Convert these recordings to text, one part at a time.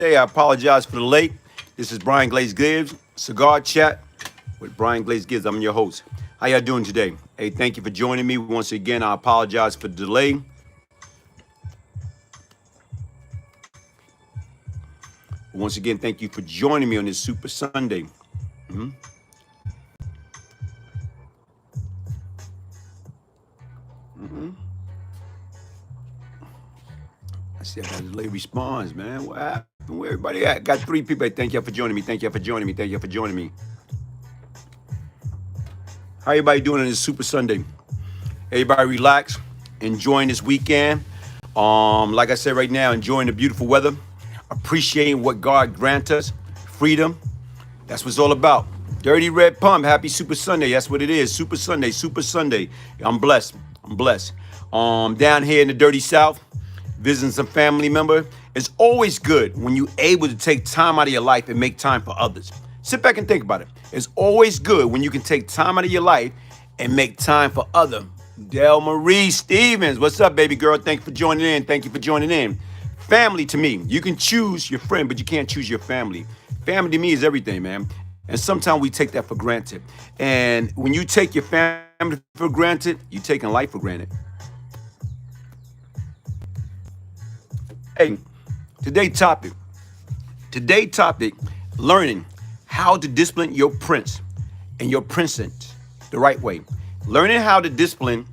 Hey, I apologize for the late. This is Glaze Gibbs, Cigar Chat with Glaze Gibbs. I'm your host. How y'all doing today? Hey, thank you for joining me. Once again, I apologize for the delay. Once again, thank you for joining me on this Super Sunday. I see how the delay responds, man. What happened? Where everybody at? Got 3 people. Hey, thank y'all for joining me. Thank y'all for joining me. Thank y'all for joining me. How everybody doing on this Super Sunday? Everybody relax, enjoying this weekend. Like I said right now, enjoying the beautiful weather, appreciating what God grant us, freedom. That's what it's all about. Dirty Red Pump, happy Super Sunday. That's what it is. Super Sunday, Super Sunday. I'm blessed. I'm blessed. Down here in the dirty South, visiting some family member. It's always good when you're able to take time out of your life and make time for others. Sit back and think about it. It's always good when you can take time out of your life and make time for others. Del Marie Stevens, what's up, baby girl? Thank you for joining in. Thank you for joining in. Family to me, you can choose your friend, but you can't choose your family. Family to me is everything, man. And sometimes we take that for granted. And when you take your family for granted, you're taking life for granted. Hey, today's topic, learning how to discipline your prince and your princess the right way. Learning how to discipline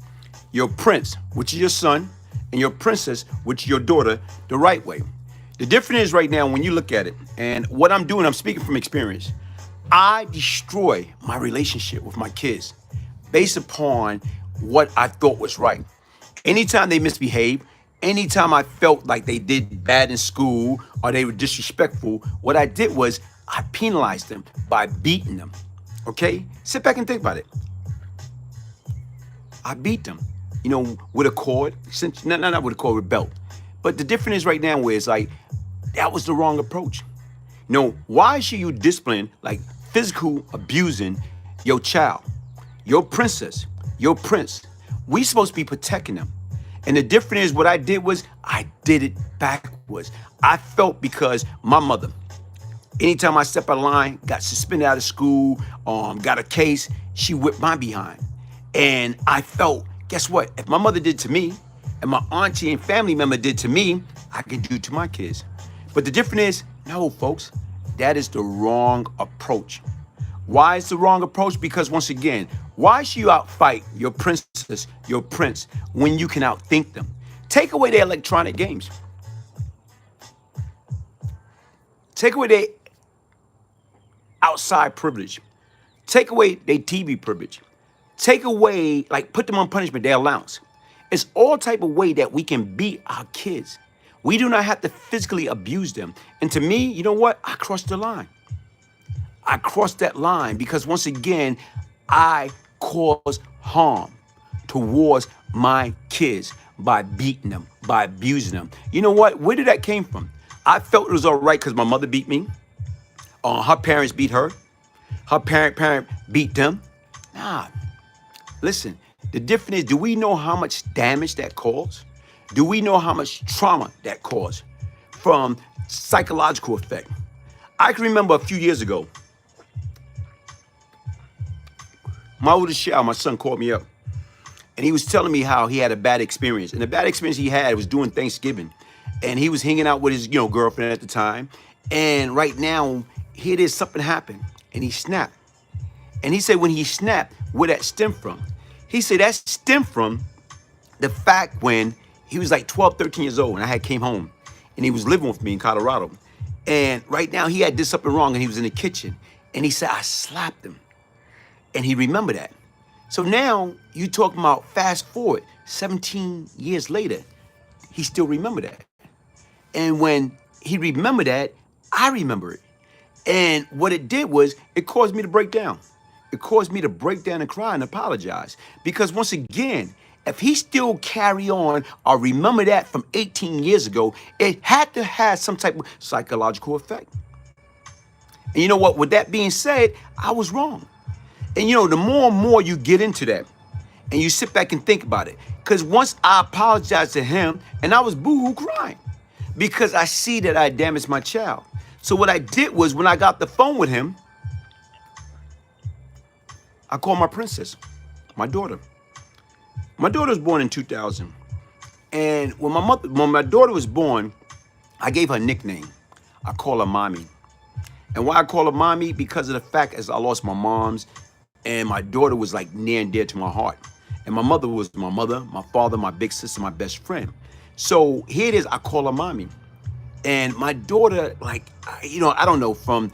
your prince, which is your son, and your princess, which is your daughter, the right way. The difference is right now when you look at it, and what I'm doing, I'm speaking from experience. I destroy my relationship with my kids based upon what I thought was right. Anytime they misbehave, anytime I felt like they did bad in school or they were disrespectful, what I did was I penalized them by beating them. Okay? Sit back and think about it. I beat them, with a cord, not with a cord, with a belt. But the difference is right now where it's like, that was the wrong approach. Why should you discipline, like physical abusing your child, your princess, your prince? We supposed to be protecting them. And the difference is what I did was I did it backwards. I felt because my mother, anytime I stepped out of line, got suspended out of school, got a case, she whipped my behind. And I felt, guess what? If my mother did to me, and my auntie and family member did to me, I can do to my kids. But the difference is, no, folks, that is the wrong approach. Why is the wrong approach? Because once again, why should you outfight your princess, your prince, when you can outthink them? Take away their electronic games. Take away their outside privilege. Take away their TV privilege. Take away, put them on punishment, their allowance. It's all type of way that we can beat our kids. We do not have to physically abuse them. And to me, you know what? I crossed the line. I crossed that line because once again, I cause harm towards my kids by beating them, by abusing them. You know what? Where did that came from? I felt it was all right because my mother beat me. Her parents beat her. Her parent beat them. Nah. Listen, the difference is, do we know how much damage that caused? Do we know how much trauma that caused from psychological effect? I can remember a few years ago, my oldest child, my son, called me up, and he was telling me how he had a bad experience. And the bad experience he had was doing Thanksgiving, and he was hanging out with his, girlfriend at the time. And right now, here it is, something happened, and he snapped. And he said when he snapped, where that stemmed from? He said that stemmed from the fact when he was like 12, 13 years old, and I had came home, and he was living with me in Colorado. And right now, he had did something wrong, and he was in the kitchen. And he said, I slapped him. And he remembered that. So now, you talking about fast forward, 17 years later, he still remembered that. And when he remembered that, I remember it. And what it did was, it caused me to break down. It caused me to break down and cry and apologize. Because once again, if he still carry on or remember that from 18 years ago, it had to have some type of psychological effect. And you know what? With that being said, I was wrong. And the more and more you get into that, and you sit back and think about it, because once I apologized to him, and I was boo-hoo crying, because I see that I damaged my child. So what I did was when I got the phone with him, I called my princess, my daughter. My daughter was born in 2000. And when my daughter was born, I gave her a nickname. I call her Mommy. And why I call her Mommy? Because of the fact as I lost my moms, and my daughter was like near and dear to my heart. And my mother was my mother, my father, my big sister, my best friend. So here it is, I call her Mommy. And my daughter, like, I don't know, from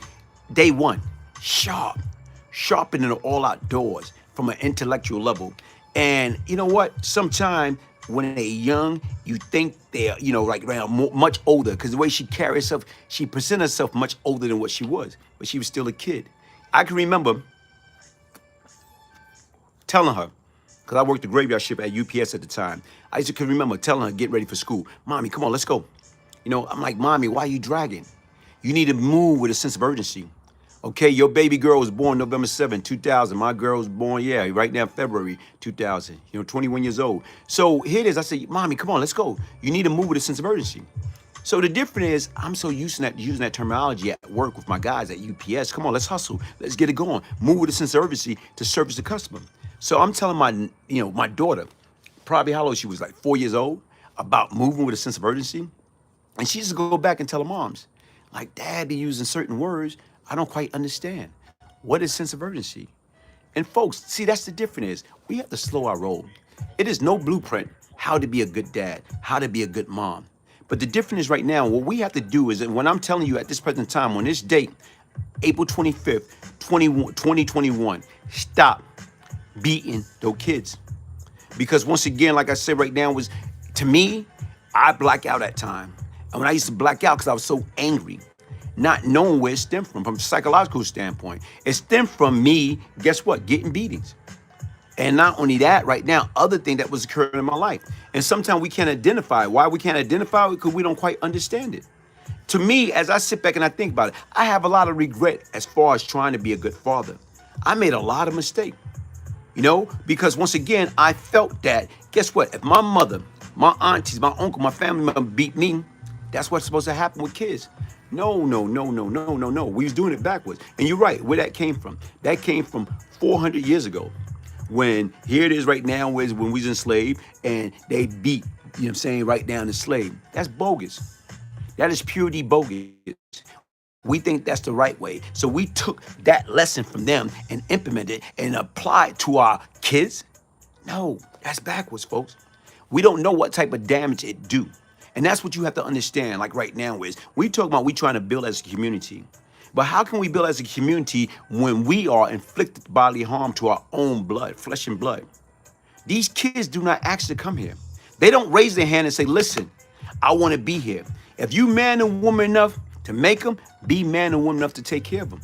day one, sharpening all outdoors from an intellectual level. And you know what? Sometimes when they're young, you think they're, like around much older, because the way she carries herself, she presents herself much older than what she was, but she was still a kid. I can remember telling her, because I worked the graveyard shift at UPS at the time. I used to remember telling her, get ready for school. Mommy, come on, let's go. I'm like, Mommy, why are you dragging? You need to move with a sense of urgency. Okay, your baby girl was born November 7, 2000. My girl was born, right now, February 2000. 21 years old. So here it is. I said, Mommy, come on, let's go. You need to move with a sense of urgency. So the difference is, I'm so used to using that terminology at work with my guys at UPS. Come on, let's hustle. Let's get it going. Move with a sense of urgency to service the customer. So I'm telling my daughter, probably how old she was, like 4 years old, about moving with a sense of urgency. And she used to go back and tell her moms, like, Dad be using certain words I don't quite understand. What is sense of urgency? And folks, see, that's the difference is we have to slow our roll. It is no blueprint how to be a good dad, how to be a good mom. But the difference is right now, what we have to do is, and when I'm telling you at this present time, on this date, April 25th, 2021, stop beating those kids. Because once again, like I said right now, to me, I black out at time. And when I used to black out because I was so angry, not knowing where it stemmed from a psychological standpoint. It stemmed from me, guess what, getting beatings. And not only that, right now, other thing that was occurring in my life. And sometimes we can't identify. Why we can't identify it? Because we don't quite understand it. To me, as I sit back and I think about it, I have a lot of regret as far as trying to be a good father. I made a lot of mistakes, because once again, I felt that, guess what, if my mother, my aunties, my uncle, my family member beat me, that's what's supposed to happen with kids. No. We was doing it backwards. And you're right, where that came from. That came from 400 years ago. When here it is right now is when we was enslaved and they beat, right down the slave. That's bogus. That is purely bogus. We think that's the right way. So we took that lesson from them and implemented it and applied it to our kids. No, that's backwards, folks. We don't know what type of damage it do. And that's what you have to understand, like right now is, we talk about we trying to build as a community. But how can we build as a community when we are inflicted bodily harm to our own blood, flesh and blood? These kids do not ask to come here. They don't raise their hand and say, listen, I want to be here. If you man and woman enough to make them, be man and woman enough to take care of them.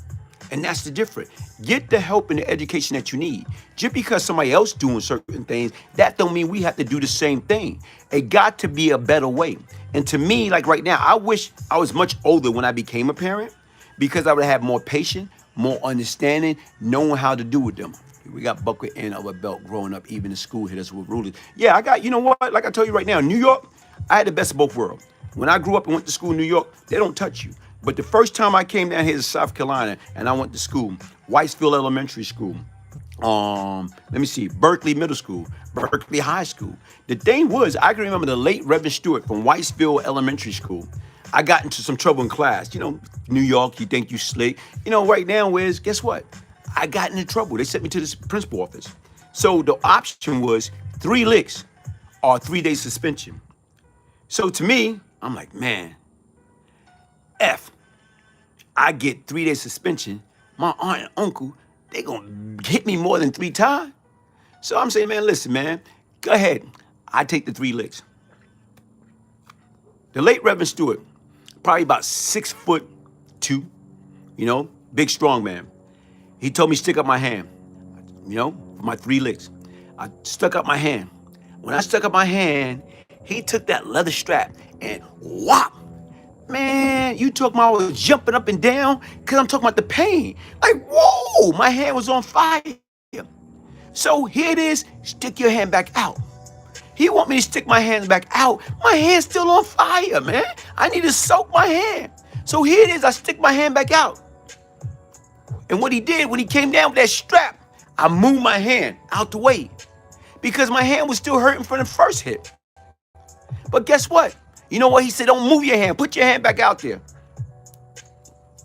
And that's the difference. Get the help and the education that you need. Just because somebody else doing certain things, that don't mean we have to do the same thing. It got to be a better way. And to me, like right now, I wish I was much older when I became a parent, because I would have more patience, more understanding, knowing how to do with them. We got bucket end of a belt growing up, even in school hit us with rulers. Yeah, I got, what? Like I told you right now, in New York, I had the best of both worlds. When I grew up and went to school in New York, they don't touch you. But the first time I came down here to South Carolina and I went to school, Whitesville Elementary School, Berkeley Middle School, Berkeley High School. The thing was, I can remember the late Reverend Stewart from Whitesville Elementary School. I got into some trouble in class. New York, you think you slick. Right now is, guess what? I got into trouble. They sent me to the principal office. So the option was 3 licks or 3-day suspension. So to me, I'm like, man, I get 3-day suspension. My aunt and uncle, they gonna hit me more than 3 times. So I'm saying, man, listen, man, go ahead. I take the 3 licks. The late Reverend Stewart, probably about 6'2", big strong man. He told me stick up my hand, for my 3 licks. I stuck up my hand. When I stuck up my hand, he took that leather strap and whop. Man, you talking about I was jumping up and down because I'm talking about the pain. Like, whoa, my hand was on fire. So here it is, stick your hand back out. He want me to stick my hands back out. My hand's still on fire, man. I need to soak my hand. So here it is, I stick my hand back out. And what he did, when he came down with that strap, I moved my hand out the way because my hand was still hurting from the first hit. But guess what? You know what? He said, don't move your hand. Put your hand back out there.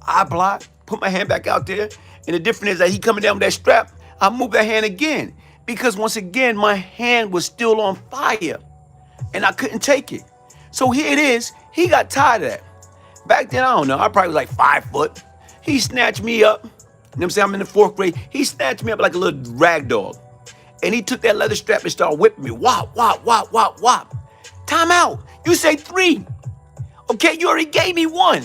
I blocked, put my hand back out there. And the difference is that he coming down with that strap, I moved that hand again. Because once again, my hand was still on fire. And I couldn't take it. So here it is. He got tired of that. Back then, I don't know. I probably was like 5 foot. He snatched me up. You know what I'm saying? I'm in the 4th grade. He snatched me up like a little rag dog. And he took that leather strap and started whipping me. Whop, whop, whop, whop, whop. Time out. You say 3. Okay, you already gave me 1.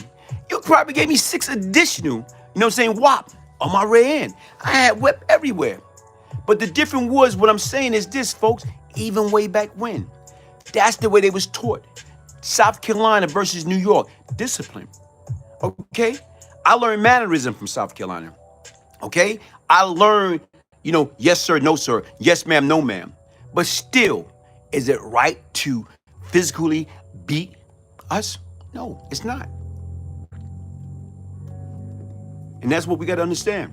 You probably gave me 6 additional, you know what I'm saying, whop on my rear end. I had whip everywhere. But the difference was, what I'm saying is this, folks, even way back when. That's the way they was taught. South Carolina versus New York. Discipline. Okay? I learned mannerism from South Carolina. Okay? I learned, you know, yes, sir, no, sir. Yes, ma'am, no, ma'am. But still, is it right to physically beat us? No, it's not. And that's what we got to understand.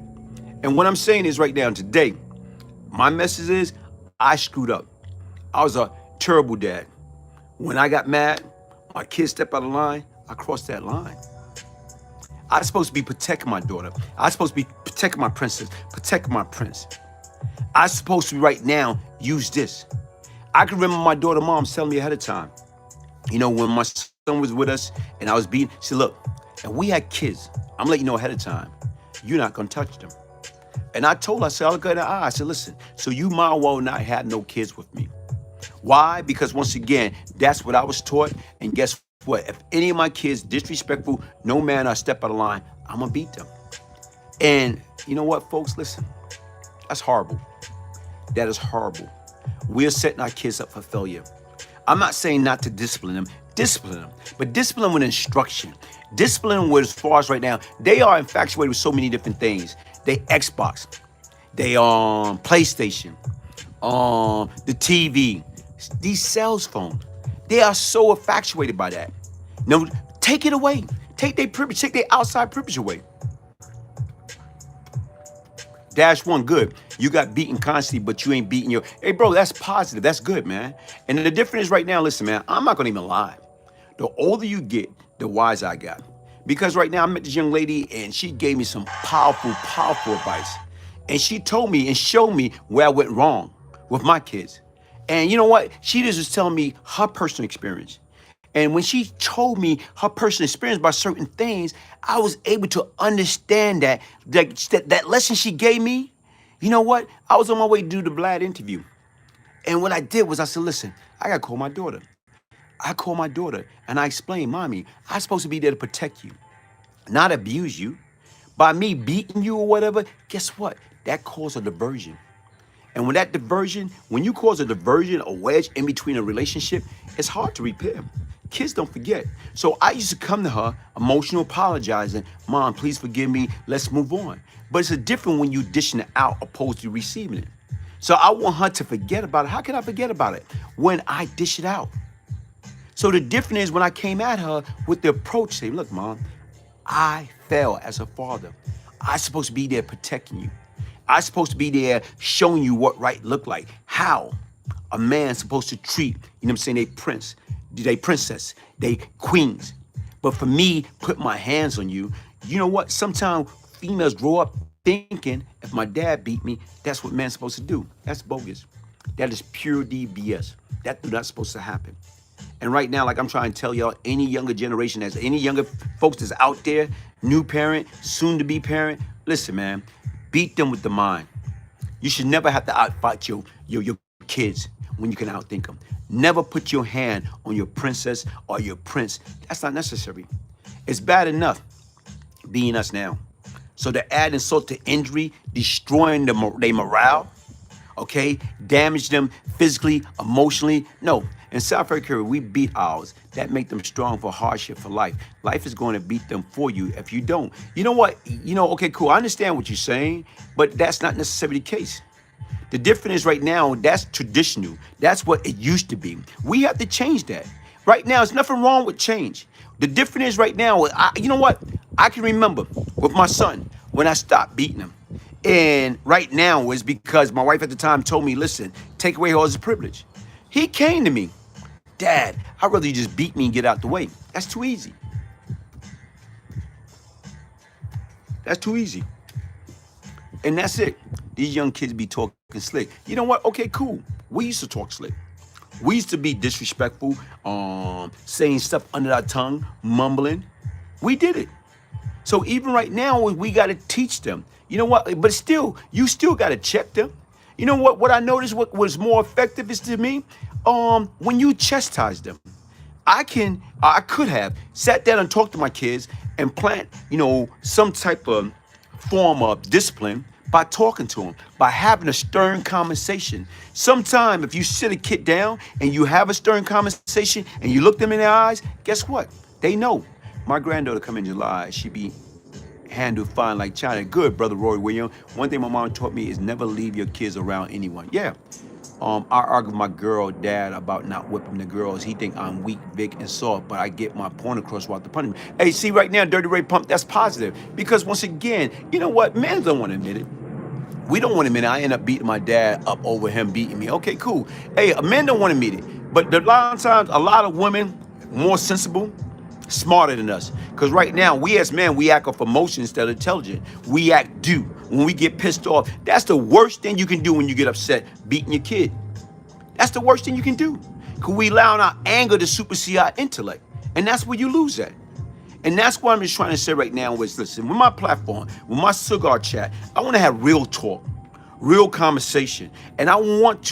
And what I'm saying is right now, today, my message is I screwed up. I was a terrible dad. When I got mad, my kids stepped out of line, I crossed that line. I was supposed to be protecting my daughter. I was supposed to be protecting my princess, protecting my prince. I was supposed to right now use this. I can remember my daughter mom telling me ahead of time, you know, when my son was with us and I was beating, she said, look, and we had kids, I'm letting you know ahead of time, you're not gonna touch them. And I told her, I said, I looked her in the eye, I said, listen, so you might well not have no kids with me. Why? Because once again, that's what I was taught. And guess what? If any of my kids disrespectful, no man, I step out of line, I'm gonna beat them. And you know what, folks, listen, that's horrible. That is horrible. We're setting our kids up for failure. I'm not saying not to discipline them, but discipline with instruction. Discipline with, as far as right now, they are infatuated with so many different things. They Xbox, they PlayStation, the TV, these cell phones. They are so infatuated by that. No, take it away. Take their privilege, take their outside privilege away. -1, good. You got beaten constantly, but you ain't beating your, hey bro, that's positive, that's good, man. And the difference is right now, listen, man, I'm not gonna even lie. The older you get, the wiser I got. Because right now I met this young lady and she gave me some powerful, powerful advice. And she told me and showed me where I went wrong with my kids. And you know what? She just was telling me her personal experience. And when she told me her personal experience by certain things, I was able to understand that lesson she gave me. You know what? I was on my way to do the Vlad interview. And what I did was I said, listen, I got to call my daughter. I called my daughter and I explained, Mommy, I'm supposed to be there to protect you, not abuse you. By me beating you or whatever, guess what? That caused a diversion. And when that diversion, when you cause a diversion, a wedge in between a relationship, it's hard to repair. Kids don't forget. So I used to come to her, emotional, apologizing, Mom, please forgive me, let's move on. But it's a different when you dishing it out opposed to receiving it. So I want her to forget about it. How can I forget about it? When I dish it out. So the difference is when I came at her with the approach, say, look, Mom, I failed as a father. I'm supposed to be there protecting you. I'm supposed to be there showing you what right looked like. How a man's supposed to treat, you know what I'm saying, they prince, they princess, they queens. But for me, put my hands on you, you know what? Sometimes females grow up thinking if my dad beat me, that's what man's supposed to do. That's bogus. That is pure DBS. That's not supposed to happen. And right now, like I'm trying to tell y'all, any younger generation, as any younger folks that's out there, new parent, soon to be parent, listen, man, beat them with the mind. You should never have to outfight your kids when you can outthink them. Never put your hand on your princess or your prince. That's not necessary. It's bad enough being us now. So to add insult to injury, destroying their morale, okay, damage them physically, emotionally, no. In South Africa, we beat ours. That make them strong for hardship, for life. Life is going to beat them for you if you don't. You know what? You know, okay, cool. I understand what you're saying, but that's not necessarily the case. The difference is right now, that's traditional. That's what it used to be. We have to change that. Right now, there's nothing wrong with change. The difference is right now, you know what? I can remember with my son when I stopped beating him. And right now was because my wife at the time told me, listen, take away all his privilege. He came to me, Dad, I'd rather you just beat me and get out the way. That's too easy. That's too easy. And that's it. These young kids be talking slick. You know what? Okay, cool. We used to talk slick. We used to be disrespectful, saying stuff under our tongue, mumbling. We did it. So even right now, we got to teach them. You know what? But still, you still got to check them. You know what? What I noticed, what was more effective is to me, when you chastise them. I could have sat down and talked to my kids and plant, some type of form of discipline by talking to them, by having a stern conversation. Sometime if you sit a kid down and you have a stern conversation and you look them in their eyes, guess what? They know. My granddaughter come in July, she be handled fine like China. Good, Brother Roy Williams. One thing my mom taught me is never leave your kids around anyone. Yeah. I argue with my girl dad about not whipping the girls. He think I'm weak, Vic, and soft, but I get my point across without the punishment. Hey, see right now, Dirty Ray Pump, that's positive. Because once again, you know what? Men don't want to admit it. We don't want to admit it. I end up beating my dad up over him beating me. Okay, cool. Hey, men don't want to admit it. But a lot of times, a lot of women, more sensible, smarter than us. Because right now, we as men, we act off emotion instead of intelligent. We act due. When we get pissed off, that's the worst thing you can do when you get upset, beating your kid. That's the worst thing you can do. Because we allow our anger to supersede our intellect. And that's where you lose at. And that's what I'm just trying to say right now is, listen, with my platform, with my Cigar Chat, I want to have real talk, real conversation. And I want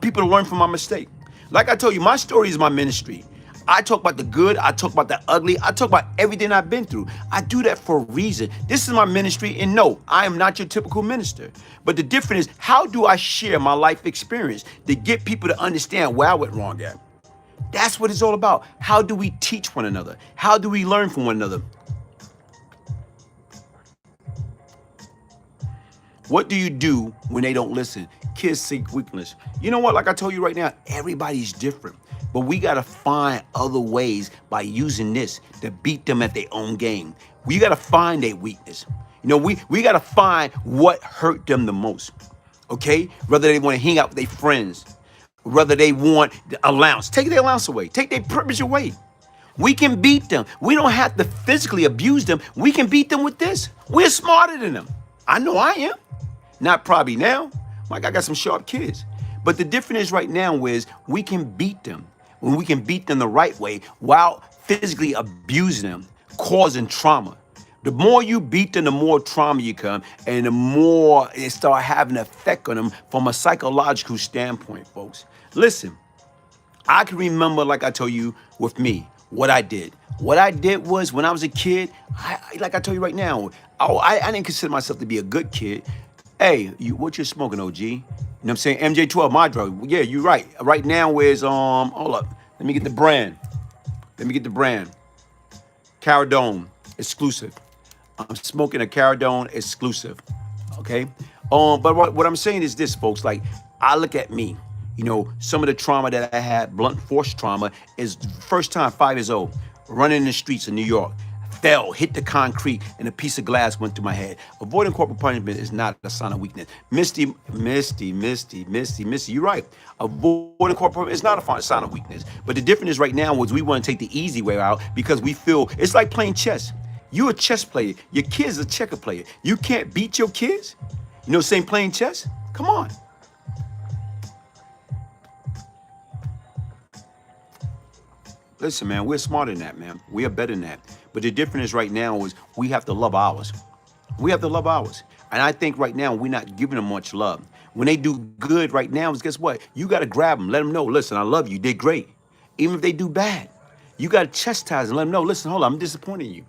people to learn from my mistake. Like I told you, my story is my ministry. I talk about the good, I talk about the ugly, I talk about everything I've been through. I do that for a reason. This is my ministry, and no, I am not your typical minister. But the difference is, how do I share my life experience to get people to understand where I went wrong at? That's what it's all about. How do we teach one another? How do we learn from one another? What do you do when they don't listen? Kids seek weakness. You know what? Like I told you right now, everybody's different. But we got to find other ways by using this to beat them at their own game. We got to find their weakness. We got to find what hurt them the most. Okay? Whether they want to hang out with their friends, whether they want the allowance. Take their allowance away. Take their privilege away. We can beat them. We don't have to physically abuse them. We can beat them with this. We're smarter than them. I know I am. Not probably now. Like I got some sharp kids. But the difference is right now is we can beat them. When we can beat them the right way while physically abusing them, causing trauma. The more you beat them, the more trauma you come, and the more it start having an effect on them from a psychological standpoint, folks. Listen, I can remember, like I told you, with me, what I did. What I did was, when I was a kid, like I told you right now, I didn't consider myself to be a good kid. Hey, what you smoking, OG? You know what I'm saying? MJ12, my drug. Yeah, you're right. Right now is, hold up. Let me get the brand. Caradone exclusive. I'm smoking a Caradone exclusive. Okay? But what I'm saying is this, folks. Like, I look at me. Some of the trauma that I had, blunt force trauma, is first time 5 years old, running in the streets of New York. Fell, hit the concrete, and a piece of glass went through my head. Avoiding corporal punishment is not a sign of weakness. Misty, you're right. Avoiding corporal punishment is not a sign of weakness. But the difference is right now is we want to take the easy way out because we feel it's like playing chess. You're a chess player. Your kid's a checker player. You can't beat your kids? Saying playing chess? Come on. Listen, man, we're smarter than that, man. We are better than that. But the difference is right now is we have to love ours. We have to love ours. And I think right now we're not giving them much love. When they do good right now, is guess what? You got to grab them. Let them know, listen, I love you. You did great. Even if they do bad, you got to chastise and let them know, listen, hold on, I'm disappointing you.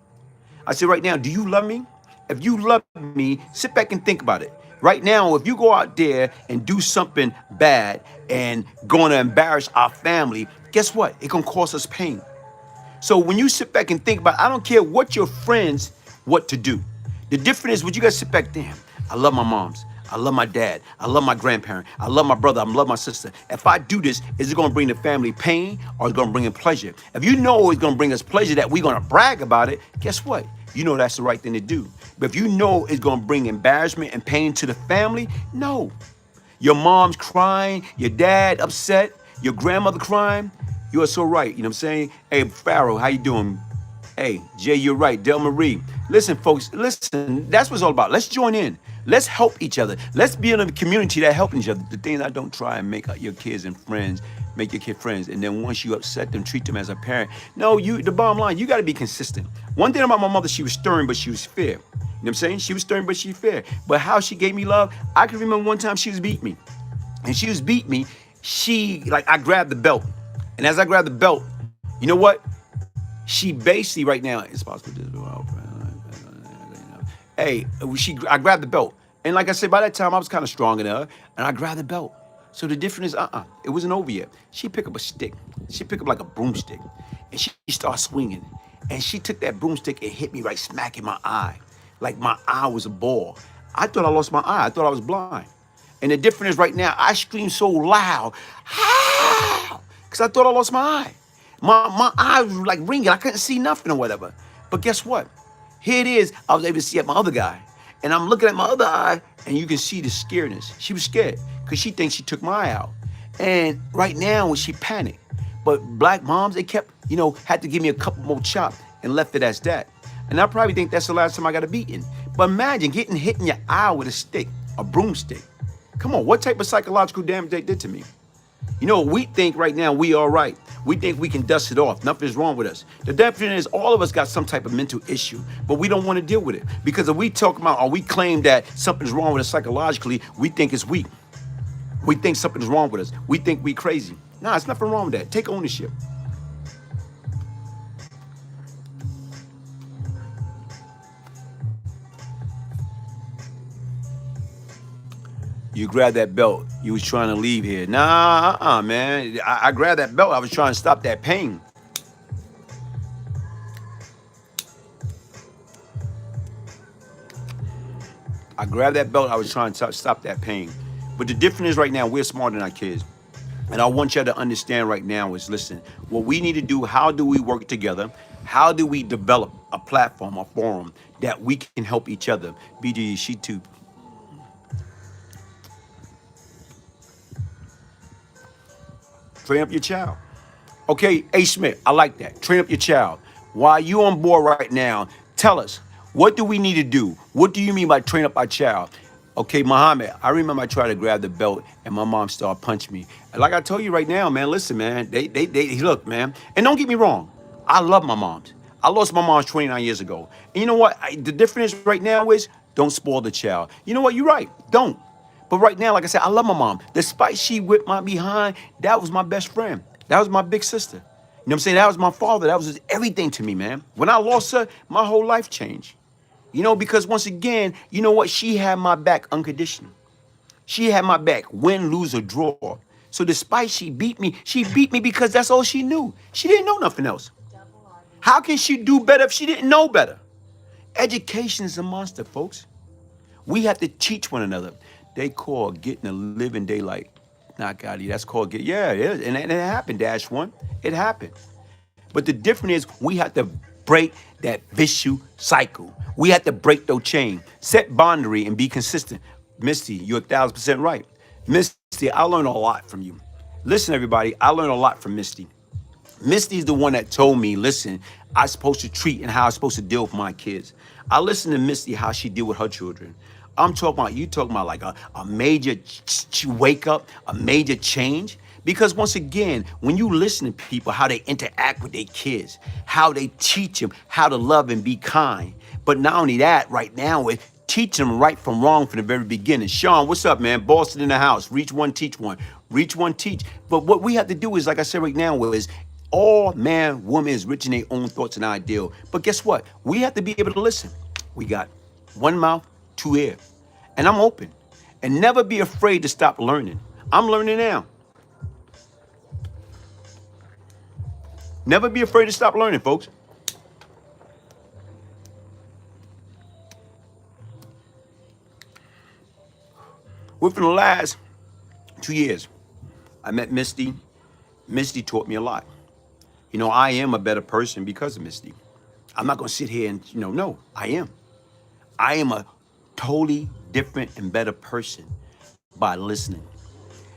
I said right now, do you love me? If you love me, sit back and think about it. Right now, if you go out there and do something bad and going to embarrass our family, guess what? It's going to cause us pain. So when you sit back and think about it, I don't care what your friends what to do. The difference is when you got to sit back, damn, I love my moms. I love my dad. I love my grandparent. I love my brother. I love my sister. If I do this, is it going to bring the family pain or is it going to bring in pleasure? If you know it's going to bring us pleasure that we're going to brag about it, guess what? You know that's the right thing to do. But if you know it's going to bring embarrassment and pain to the family, no. Your mom's crying, your dad upset, your grandmother crying, you are so right. You know what I'm saying? Hey, Pharaoh, how you doing? Hey, Jay, you're right. Del Marie. Listen, folks, listen, that's what it's all about. Let's join in. Let's help each other. Let's be in a community that helps each other. The thing I don't try and make your kids and friends, make your kid friends. And then once you upset them, treat them as a parent. No, the bottom line, you got to be consistent. One thing about my mother, she was stern, but she was fair. You know what I'm saying? She was stern, but she was fair. But how she gave me love, I can remember one time she was beating me. And she was beating me. I grabbed the belt. And as I grabbed the belt, you know what? She basically right now, it's possible. Hey, I grabbed the belt. And like I said, by that time, I was kind of strong enough. And I grabbed the belt. So the difference is, it wasn't over yet. She picked up a stick. She picked up like a broomstick. And she started swinging. And she took that broomstick and hit me right smack in my eye. Like my eye was a ball. I thought I lost my eye. I thought I was blind. And the difference is right now, I scream so loud, because I thought I lost my eye. My eye was like ringing. I couldn't see nothing or whatever. But guess what? Here it is. I was able to see at my other guy. And I'm looking at my other eye, and you can see the scaredness. She was scared because she thinks she took my eye out. And right now, she panicked. But black moms, they kept, had to give me a couple more chops and left it as that. And I probably think that's the last time I got a beating. But imagine getting hit in your eye with a stick, a broomstick. Come on, what type of psychological damage they did to me? We think right now we all right. We think we can dust it off. Nothing's wrong with us. The definition is all of us got some type of mental issue, but we don't want to deal with it. Because if we talk about or we claim that something's wrong with us psychologically, we think it's weak. We think something's wrong with us. We think we crazy. Nah, it's nothing wrong with that. Take ownership. You grabbed that belt. You was trying to leave here. Nah, man. I grabbed that belt. I was trying to stop that pain. I grabbed that belt. I was trying to stop that pain. But the difference is right now, we're smarter than our kids. And I want y'all to understand right now is, listen, what we need to do, how do we work together? How do we develop a platform, a forum that we can help each other? BG, she too. Train up your child. Okay, A. Smith, I like that. Train up your child. While you on board right now, tell us, what do we need to do? What do you mean by train up our child? Okay, Muhammad, I remember I tried to grab the belt and my mom started punching me. And like I told you right now, man, listen, man, they look, man. And don't get me wrong, I love my moms. I lost my mom 29 years ago. And you know what? The difference right now is don't spoil the child. You know what? You're right. Don't. But right now, like I said, I love my mom. Despite she whipped my behind, that was my best friend. That was my big sister. You know what I'm saying? That was my father. That was just everything to me, man. When I lost her, my whole life changed. Because once again, you know what? She had my back unconditional. She had my back, win, lose, or draw. So despite she beat me because that's all she knew. She didn't know nothing else. How can she do better if she didn't know better? Education is a monster, folks. We have to teach one another. They call getting a living daylight. Knock out of you. That's called get. Yeah, it is. And it happened, Dash One. It happened. But the difference is we have to break that vicious cycle. We have to break those chains. Set boundary and be consistent. Misty, you're 1,000% right. Misty, I learned a lot from you. Listen, everybody, I learned a lot from Misty. Misty's the one that told me, listen, I'm supposed to treat and how I'm supposed to deal with my kids. I listened to Misty, how she deal with her children. I'm talking about, you talking about like a major wake up, a major change. Because once again, when you listen to people, how they interact with their kids, how they teach them how to love and be kind. But not only that, right now, it teach them right from wrong from the very beginning. Sean, what's up, man? Boston in the house. Reach one, teach one. Reach one, teach. But what we have to do is, like I said right now, is all man, woman is rich in their own thoughts and ideal. But guess what? We have to be able to listen. We got one mouth, two ears. And I'm open. And never be afraid to stop learning. I'm learning now. Never be afraid to stop learning, folks. Within the last 2 years, I met Misty. Misty taught me a lot. You know, I am a better person because of Misty. I'm not gonna sit here and, no, I am. I am a totally different and better person by listening.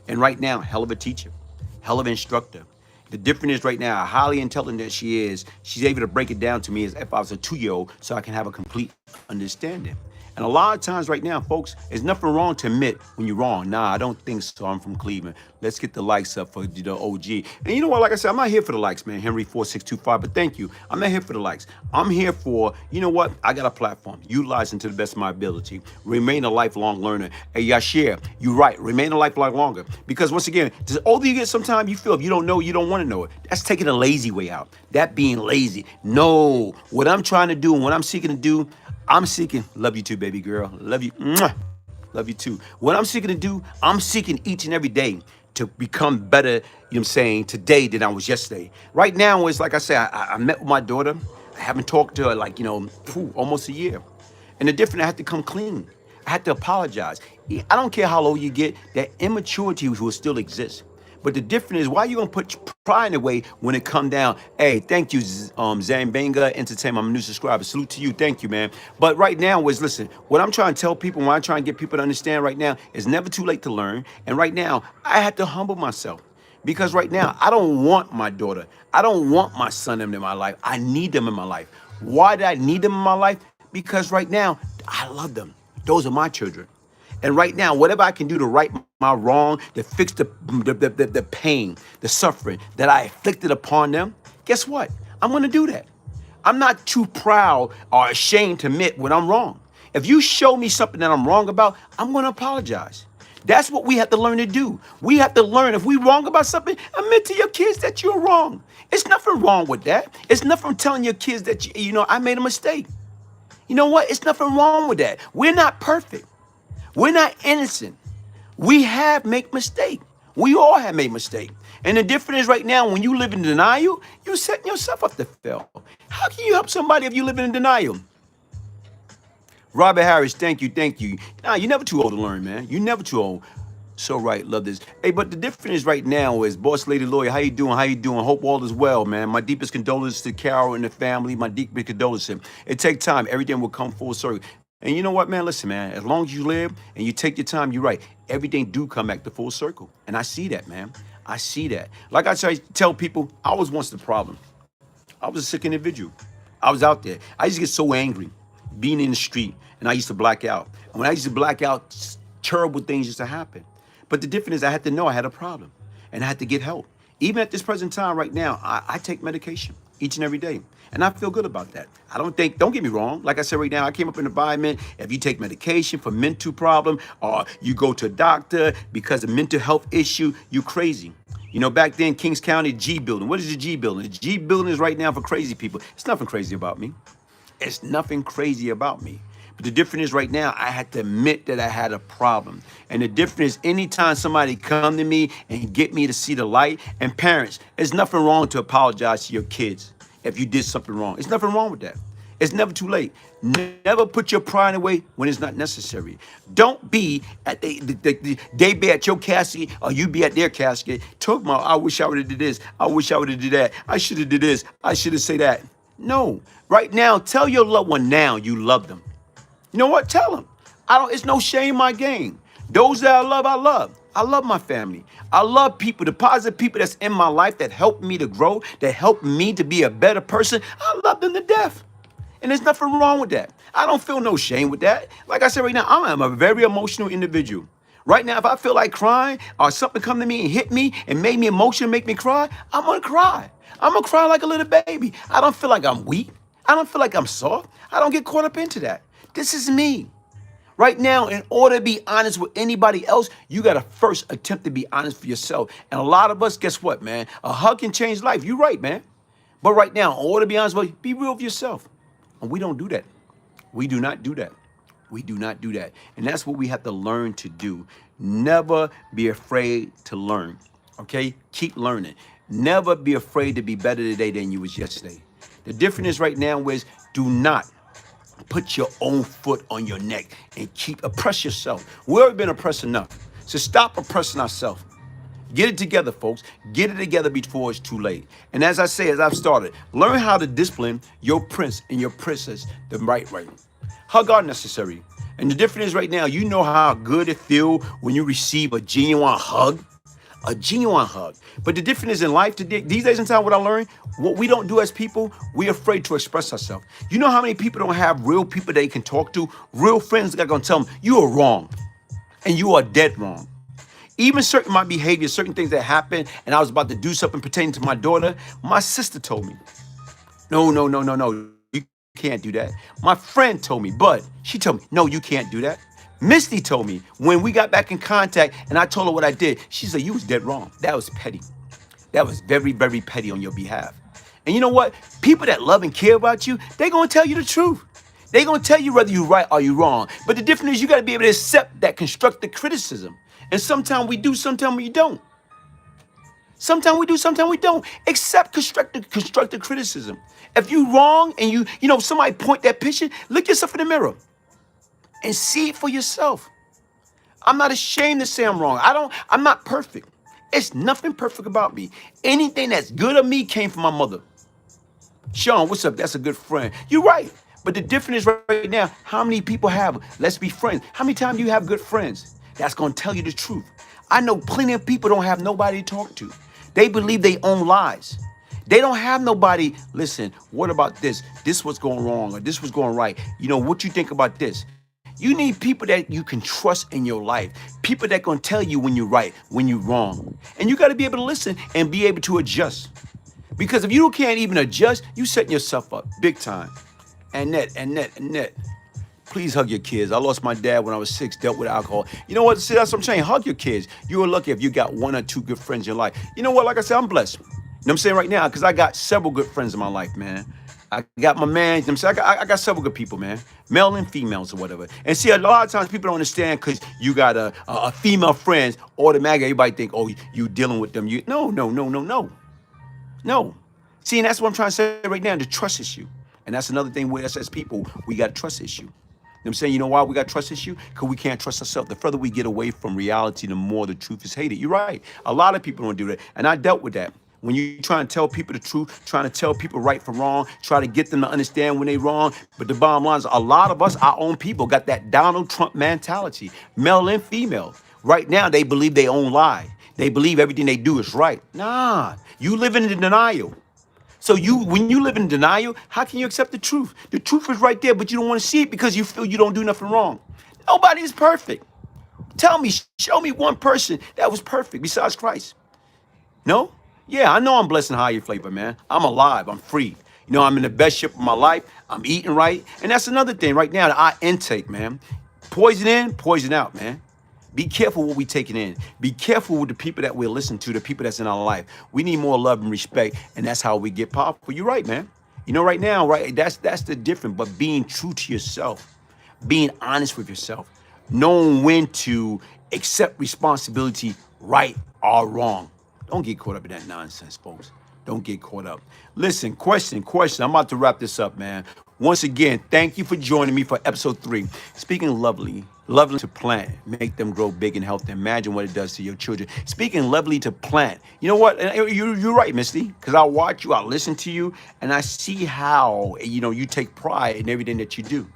And right now, hell of a teacher, hell of an instructor. The difference is right now, how highly intelligent that she is, she's able to break it down to me as if I was a 2-year-old so I can have a complete understanding. And a lot of times right now, folks, there's nothing wrong to admit when you're wrong. Nah, I don't think so. I'm from Cleveland. Let's get the likes up for the OG. And you know what? Like I said, I'm not here for the likes, man. Henry4625, but thank you. I'm not here for the likes. I'm here for, you know what? I got a platform. Utilizing to the best of my ability. Remain a lifelong learner. Hey, Yashir, you're right. Remain a lifelong longer. Because once again, the older you get, sometimes you feel if you don't know, you don't want to know it. That's taking the lazy way out. That being lazy. No, what I'm trying to do and what I'm seeking to do, I'm seeking, love you too, baby girl. Love you. Mwah. Love you too. What I'm seeking to do, I'm seeking each and every day to become better, you know what I'm saying, today than I was yesterday. Right now, it's like I said, I met with my daughter. I haven't talked to her like, almost a year. And the difference, I had to come clean. I had to apologize. I don't care how low you get, that immaturity will still exist. But the difference is, why you gonna put pride in the way when it come down? Hey, thank you, Zambanga Entertainment. I'm a new subscriber. Salute to you. Thank you, man. But right now is, listen, what I'm trying to tell people, what I'm trying to get people to understand right now, is never too late to learn. And right now, I had to humble myself. Because right now, I don't want my daughter. I don't want my son in my life. I need them in my life. Why do I need them in my life? Because right now, I love them. Those are my children. And right now, whatever I can do to right my wrong, to fix the pain, the suffering that I inflicted upon them, guess what? I'm going to do that. I'm not too proud or ashamed to admit when I'm wrong. If you show me something that I'm wrong about, I'm going to apologize. That's what we have to learn to do. We have to learn, if we're wrong about something, admit to your kids that you're wrong. It's nothing wrong with that. It's nothing telling your kids that, I made a mistake. You know what? It's nothing wrong with that. We're not perfect. We're not innocent. We have made mistake. We all have made mistake. And the difference is right now, when you live in denial, you're setting yourself up to fail. How can you help somebody if you live in denial? Robert Harris, thank you, thank you. Nah, you're never too old to learn, man. You're never too old. So right, love this. Hey, but the difference is right now is, Boss Lady Lawyer, how you doing? How you doing? Hope all is well, man. My deepest condolences to Carol and the family. My deepest condolences. It takes time. Everything will come full circle. And you know what, man? Listen, man, as long as you live and you take your time, you're right. Everything do come back to full circle. And I see that, man. I see that. Like I tell people, I was once the problem. I was a sick individual. I was out there. I used to get so angry being in the street, and I used to black out. And when I used to black out, terrible things used to happen. But the difference is, I had to know I had a problem, and I had to get help. Even at this present time right now, I take medication each and every day. And I feel good about that. Don't get me wrong. Like I said right now, I came up in an environment, if you take medication for mental problem, or you go to a doctor because of mental health issue, you crazy. Back then, Kings County G building. What is the G building? The G building is right now for crazy people. It's nothing crazy about me. It's nothing crazy about me. But the difference is right now, I had to admit that I had a problem. And the difference is, anytime somebody come to me and get me to see the light, and parents, there's nothing wrong to apologize to your kids if you did something wrong. It's nothing wrong with that. It's never too late. Never put your pride away when it's not necessary. Don't be at they be at your casket or you be at their casket talking about, I wish I would have did this. I wish I would have did that. I should have did this. I should have said that. No. Right now, tell your loved one now you love them. You know what? Tell them. It's no shame in my game. Those that I love, I love. I love my family. I love people, the positive people that's in my life that help me to grow, that help me to be a better person. I love them to death. And there's nothing wrong with that. I don't feel no shame with that. Like I said right now, I am a very emotional individual. Right now, if I feel like crying or something come to me and hit me and make me emotional, make me cry, I'm going to cry. I'm going to cry like a little baby. I don't feel like I'm weak. I don't feel like I'm soft. I don't get caught up into that. This is me. Right now, in order to be honest with anybody else, you got to first attempt to be honest for yourself. And a lot of us, guess what, man? A hug can change life. You're right, man. But right now, in order to be honest with you, be real with yourself. And we don't do that. We do not do that. We do not do that. And that's what we have to learn to do. Never be afraid to learn, okay? Keep learning. Never be afraid to be better today than you was yesterday. The difference right now is, do not Put your own foot on your neck and oppress yourself. We've already been oppressed enough. So stop oppressing ourselves. Get it together, folks. Get it together before it's too late. And as I say, as I've started, learn how to discipline your prince and your princess the right way. Hug are necessary. And the difference is right now, you know how good it feels when you receive a genuine hug. A genuine hug. But the difference is in life today, these days in time, what I learned, what we don't do as people, we're afraid to express ourselves. You know how many people don't have real people they can talk to, real friends that are going to tell them, you are wrong, and you are dead wrong. Even certain my behavior, certain things that happened, and I was about to do something pertaining to my daughter, my sister told me, no, you can't do that. My friend told me, Bud, she told me, no, you can't do that. Misty told me when we got back in contact and I told her what I did, she said, you was dead wrong. That was petty. That was very, very petty on your behalf. And you know what? People that love and care about you, they're going to tell you the truth. They're going to tell you whether you're right or you're wrong. But the difference is you got to be able to accept that constructive criticism. And sometimes we do, sometimes we don't. Sometimes we do, sometimes we don't. Accept constructive criticism. If you're wrong and you know, somebody point that picture, look yourself in the mirror and see it for yourself. I'm not ashamed to say I'm wrong. I'm not perfect. It's nothing perfect about me. Anything that's good of me came from my mother. Sean, what's up? That's a good friend. You're right. But the difference is right now, how many people have, let's be friends. How many times do you have good friends that's going to tell you the truth? I know plenty of people don't have nobody to talk to. They believe they own lies. They don't have nobody, listen, what about this? This was going wrong or this was going right. You know, what you think about this? You need people that you can trust in your life. People that going to tell you when you're right, when you're wrong. And you got to be able to listen and be able to adjust. Because if you can't even adjust, you setting yourself up big time. Annette, please hug your kids. I lost my dad when I was 6, dealt with alcohol. You know what? See, that's what I'm saying. Hug your kids. You are lucky if you got 1 or 2 good friends in your life. You know what? Like I said, I'm blessed. You know what I'm saying right now? Because I got several good friends in my life, man. I got my man, you know what I'm saying? I got several good people, man. Male and females or whatever. And see, a lot of times people don't understand because you got a female friends, automatically everybody think, oh, you dealing with them. No. See, and that's what I'm trying to say right now, the trust issue. And that's another thing where us as people, we got a trust issue. You know what I'm saying? You know why we got trust issue? Because we can't trust ourselves. The further we get away from reality, the more the truth is hated. You're right. A lot of people don't do that. And I dealt with that. When you try and tell people the truth, trying to tell people right from wrong, try to get them to understand when they're wrong. But the bottom line is a lot of us, our own people, got that Donald Trump mentality, male and female. Right now, they believe they own lie. They believe everything they do is right. Nah, you live in denial. So when you live in denial, how can you accept the truth? The truth is right there, but you don't want to see it because you feel you don't do nothing wrong. Nobody is perfect. Tell me, show me one person that was perfect besides Christ. No? Yeah, I know I'm blessed and highly flavored, man. I'm alive. I'm free. You know, I'm in the best shape of my life. I'm eating right. And that's another thing right now, our intake, man. Poison in, poison out, man. Be careful what we taking in. Be careful with the people that we listen to, the people that's in our life. We need more love and respect, and that's how we get powerful. You're right, man. You know, right now, right, that's the difference. But being true to yourself, being honest with yourself, knowing when to accept responsibility, right or wrong. Don't get caught up in that nonsense, folks. Don't get caught up. Listen, question. I'm about to wrap this up, man. Once again, thank you for joining me for episode 3. Speaking lovely to plant, make them grow big and healthy. Imagine what it does to your children. Speaking lovely to plant. You know what? You're right, Misty, because I watch you, I listen to you, and I see how, you know, you take pride in everything that you do. You know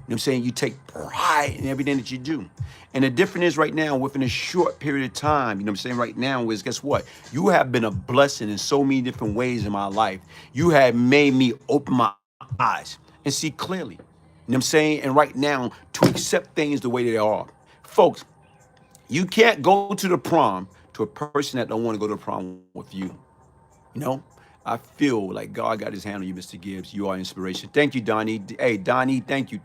what I'm saying? You take pride in everything that you do. And the difference is right now, within a short period of time, you know what I'm saying, right now is, guess what? You have been a blessing in so many different ways in my life. You have made me open my eyes and see clearly. You know what I'm saying? And right now, to accept things the way they are. Folks, you can't go to the prom to a person that don't want to go to the prom with you. You know? I feel like God got his hand on you, Mr. Gibbs. You are inspiration. Thank you, Donnie. Hey, Donnie, thank you.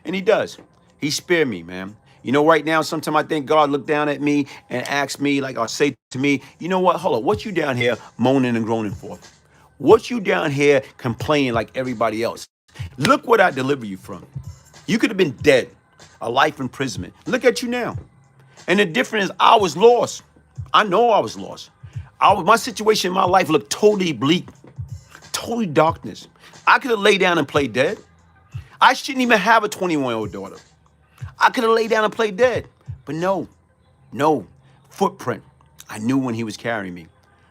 And he does. He spared me, man. You know, right now, sometimes I think God looked down at me and asked me, like, or say to me, you know what? Hold on. What you down here moaning and groaning for? What you down here complaining like everybody else? Look what I deliver you from. You could have been dead, a life imprisonment. Look at you now. And the difference is I was lost. I know I was lost. My situation in my life looked totally bleak, totally darkness. I could have laid down and played dead. I shouldn't even have a 21-year-old daughter. I could have laid down and played dead. But no, no. Footprint. I knew when he was carrying me,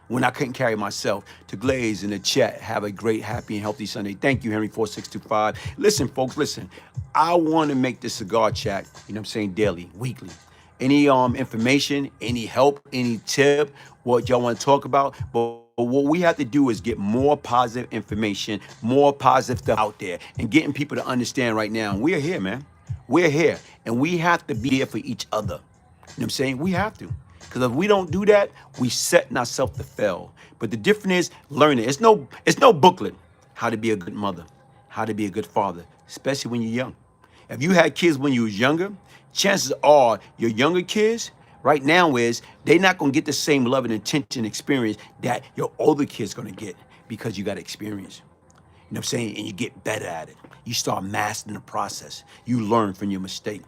when I couldn't carry myself. To Glaze in the chat, have a great, happy, and healthy Sunday. Thank you, Henry4625. Listen, folks, listen. I want to make this cigar chat, you know what I'm saying, daily, weekly. Any information, any help, any tip, what y'all want to talk about. But what we have to do is get more positive information, more positive stuff out there, and getting people to understand right now. We're here, man. We're here, and we have to be here for each other. You know what I'm saying? We have to. Because if we don't do that, we setting ourselves to fail. But the difference is learning. It's no booklet. How to be a good mother, how to be a good father, especially when you're young. If you had kids when you was younger, chances are your younger kids right now is they're not gonna get the same love and attention experience that your older kids gonna get because you got experience. You know what I'm saying? And you get better at it. You start mastering the process. You learn from your mistake.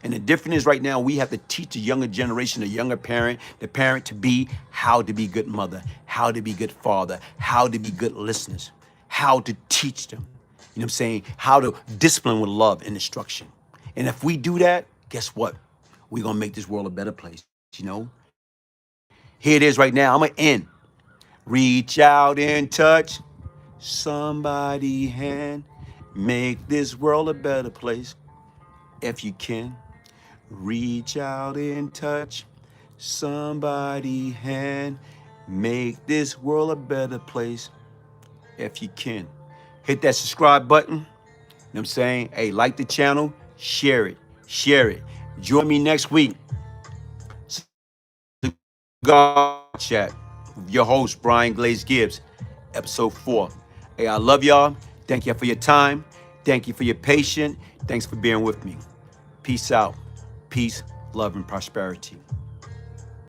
And the difference is right now, we have to teach the younger generation, the younger parent, the parent to be how to be good mother, how to be good father, how to be good listeners, how to teach them. You know what I'm saying? How to discipline with love and instruction. And if we do that, guess what? We're going to make this world a better place, you know? Here it is right now. I'm going to end. Reach out and touch somebody's hand. Make this world a better place if you can. Reach out and touch somebody's hand. Make this world a better place if you can. Hit that subscribe button. You know what I'm saying? Hey, like the channel, share it, share it. Join me next week. Cigar Chat with your host, Brian Glaze Gibbs, episode 4. Hey, I love y'all. Thank you for your time. Thank you for your patience. Thanks for being with me. Peace out. Peace, love, and prosperity.